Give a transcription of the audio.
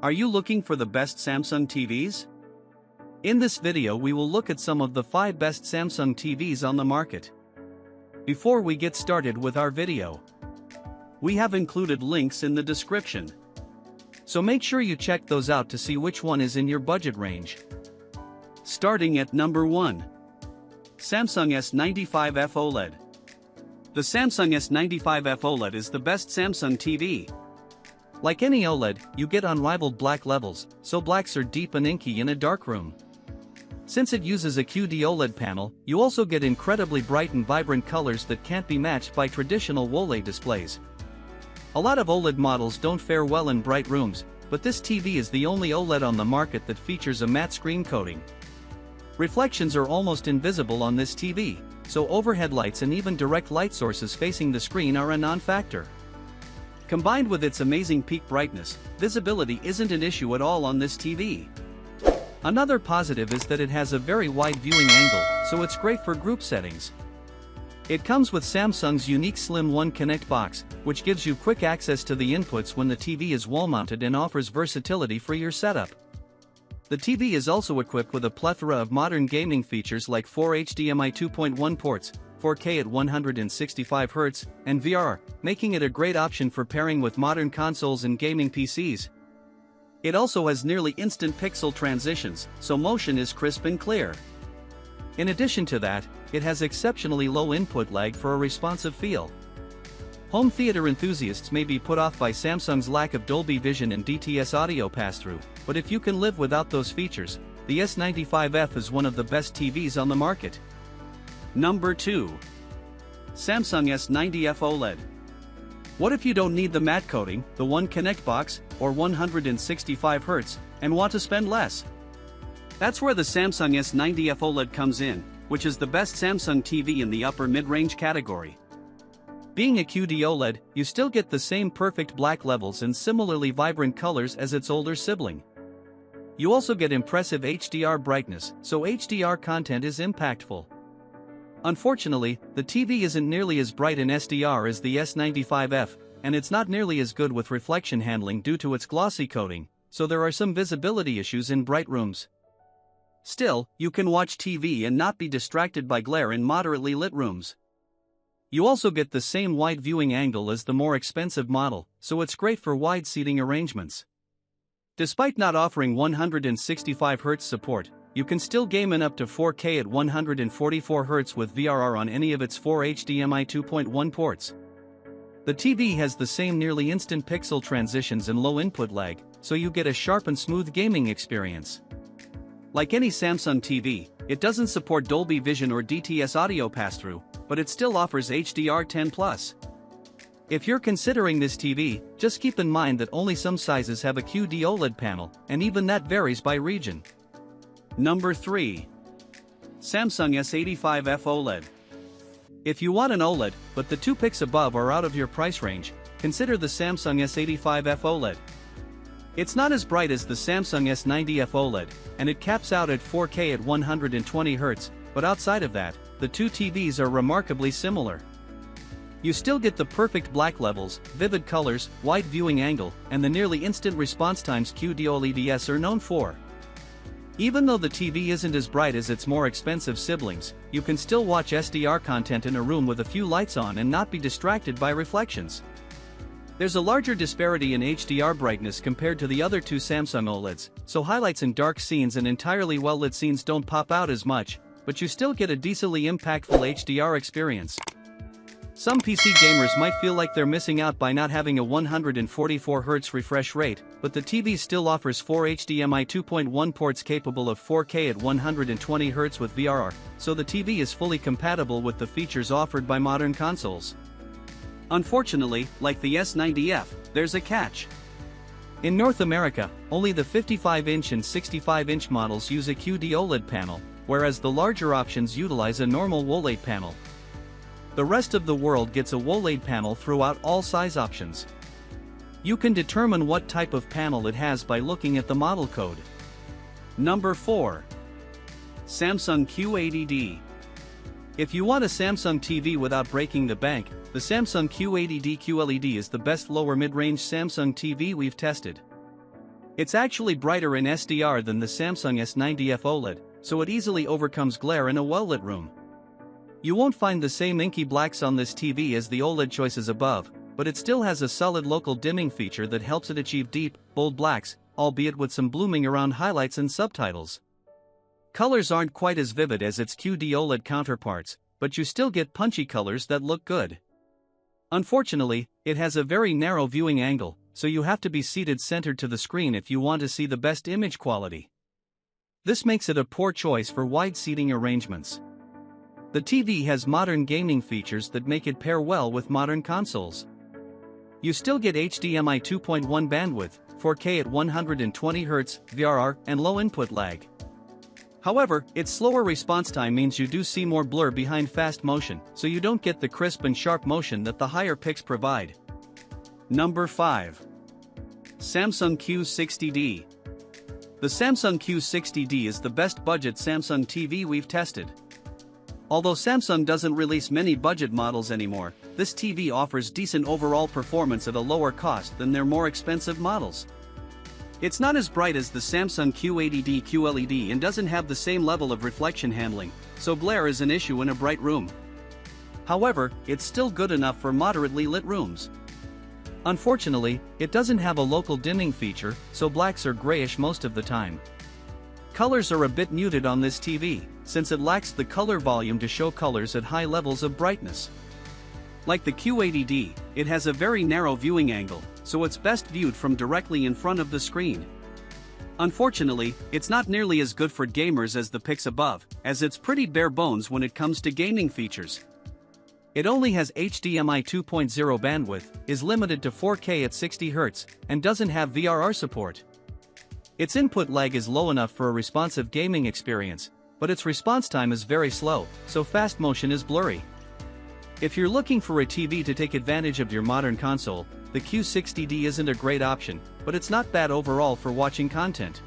Are you looking for the best Samsung TVs? In this video we will look at some of the 5 best Samsung TVs on the market. Before we get started with our video, we have included links in the description. So make sure you check those out to see which one is in your budget range. Starting at number 1. Samsung S95F OLED. The Samsung S95F OLED is the best Samsung TV. Like any OLED, you get unrivaled black levels, so blacks are deep and inky in a dark room. Since it uses a QD OLED panel, you also get incredibly bright and vibrant colors that can't be matched by traditional OLED displays. A lot of OLED models don't fare well in bright rooms, but this TV is the only OLED on the market that features a matte screen coating. Reflections are almost invisible on this TV, so overhead lights and even direct light sources facing the screen are a non-factor. Combined with its amazing peak brightness, visibility isn't an issue at all on this TV. Another positive is that it has a very wide viewing angle, so it's great for group settings. It comes with Samsung's unique Slim 1 Connect box, which gives you quick access to the inputs when the TV is wall-mounted and offers versatility for your setup. The TV is also equipped with a plethora of modern gaming features like 4 HDMI 2.1 ports, 4K at 165Hz, and VR, making it a great option for pairing with modern consoles and gaming PCs. It also has nearly instant pixel transitions, so motion is crisp and clear. In addition to that, it has exceptionally low input lag for a responsive feel. Home theater enthusiasts may be put off by Samsung's lack of Dolby Vision and DTS audio pass-through, but if you can live without those features, the S95F is one of the best TVs on the market. Number 2. Samsung S90F OLED. What if you don't need the matte coating, the 1 Connect box, or 165Hz, and want to spend less? That's where the Samsung S90F OLED comes in, which is the best Samsung TV in the upper mid-range category. Being a QD OLED, you still get the same perfect black levels and similarly vibrant colors as its older sibling. You also get impressive HDR brightness, so HDR content is impactful. Unfortunately, the TV isn't nearly as bright in SDR as the S95F, and it's not nearly as good with reflection handling due to its glossy coating, so there are some visibility issues in bright rooms. Still, you can watch TV and not be distracted by glare in moderately lit rooms. You also get the same wide viewing angle as the more expensive model, so it's great for wide seating arrangements. Despite not offering 165Hz support, you can still game in up to 4K at 144Hz with VRR on any of its 4 HDMI 2.1 ports. The TV has the same nearly instant pixel transitions and low input lag, so you get a sharp and smooth gaming experience. Like any Samsung TV, it doesn't support Dolby Vision or DTS audio pass-through, but it still offers HDR10+. If you're considering this TV, just keep in mind that only some sizes have a QD OLED panel, and even that varies by region. Number 3. Samsung S85F OLED. If you want an OLED, but the 2 picks above are out of your price range, consider the Samsung S85F OLED. It's not as bright as the Samsung S90F OLED, and it caps out at 4K at 120Hz, but outside of that, the two TVs are remarkably similar. You still get the perfect black levels, vivid colors, wide viewing angle, and the nearly instant response times QD OLEDs are known for. Even though the TV isn't as bright as its more expensive siblings, you can still watch SDR content in a room with a few lights on and not be distracted by reflections. There's a larger disparity in HDR brightness compared to the other two Samsung OLEDs, so highlights in dark scenes and entirely well-lit scenes don't pop out as much, but you still get a decently impactful HDR experience. Some PC gamers might feel like they're missing out by not having a 144Hz refresh rate, but the TV still offers 4 HDMI 2.1 ports capable of 4K at 120Hz with VRR, so the TV is fully compatible with the features offered by modern consoles. Unfortunately, like the S90F, there's a catch. In North America, only the 55-inch and 65-inch models use a QD OLED panel, whereas the larger options utilize a normal OLED panel. The rest of the world gets a OLED panel throughout all size options. You can determine what type of panel it has by looking at the model code. Number 4. Samsung Q80D. If you want a Samsung TV without breaking the bank, the Samsung Q80D QLED is the best lower mid-range Samsung TV we've tested. It's actually brighter in SDR than the Samsung S90F OLED, so it easily overcomes glare in a well-lit room. You won't find the same inky blacks on this TV as the OLED choices above, but it still has a solid local dimming feature that helps it achieve deep, bold blacks, albeit with some blooming around highlights and subtitles. Colors aren't quite as vivid as its QD OLED counterparts, but you still get punchy colors that look good. Unfortunately, it has a very narrow viewing angle, so you have to be seated centered to the screen if you want to see the best image quality. This makes it a poor choice for wide seating arrangements. The TV has modern gaming features that make it pair well with modern consoles. You still get HDMI 2.1 bandwidth, 4K at 120Hz, VRR, and low input lag. However, its slower response time means you do see more blur behind fast motion, so you don't get the crisp and sharp motion that the higher pics provide. Number 5. Samsung Q60D. The Samsung Q60D is the best budget Samsung TV we've tested. Although Samsung doesn't release many budget models anymore, this TV offers decent overall performance at a lower cost than their more expensive models. It's not as bright as the Samsung Q80D QLED and doesn't have the same level of reflection handling, so glare is an issue in a bright room. However, it's still good enough for moderately lit rooms. Unfortunately, it doesn't have a local dimming feature, so blacks are grayish most of the time. Colors are a bit muted on this TV, since it lacks the color volume to show colors at high levels of brightness. Like the Q80D, it has a very narrow viewing angle, so it's best viewed from directly in front of the screen. Unfortunately, it's not nearly as good for gamers as the pics above, as it's pretty bare bones when it comes to gaming features. It only has HDMI 2.0 bandwidth, is limited to 4K at 60Hz, and doesn't have VRR support. Its input lag is low enough for a responsive gaming experience, but its response time is very slow, so fast motion is blurry. If you're looking for a TV to take advantage of your modern console, the Q60D isn't a great option, but it's not bad overall for watching content.